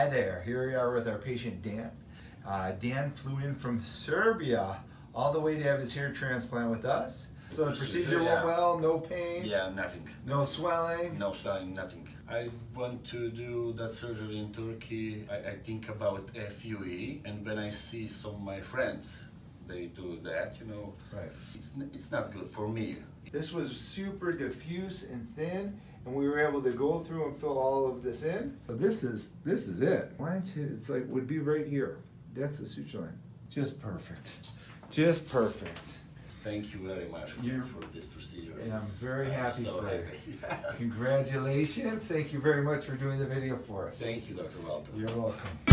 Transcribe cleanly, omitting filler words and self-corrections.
Hi there, here we are with our patient Dan. Dan flew in from Serbia all the way to have his hair transplant with us. So the procedure went well, no pain? Yeah, nothing. No swelling? No swelling, nothing. I want to do that surgery in Turkey. I think about FUE, and when I see some of my friends, they do that, you know, Right. It's not good for me. This was super diffuse and thin, and we were able to go through and fill all of this in. So this is it. Mine's hit. It's like would be right here. That's the suture line. Just perfect. Just perfect. Thank you very much for this procedure. And I'm very happy so for happy. you. Congratulations. Thank you very much for doing the video for us. Thank you, Dr. Bolton. You're welcome.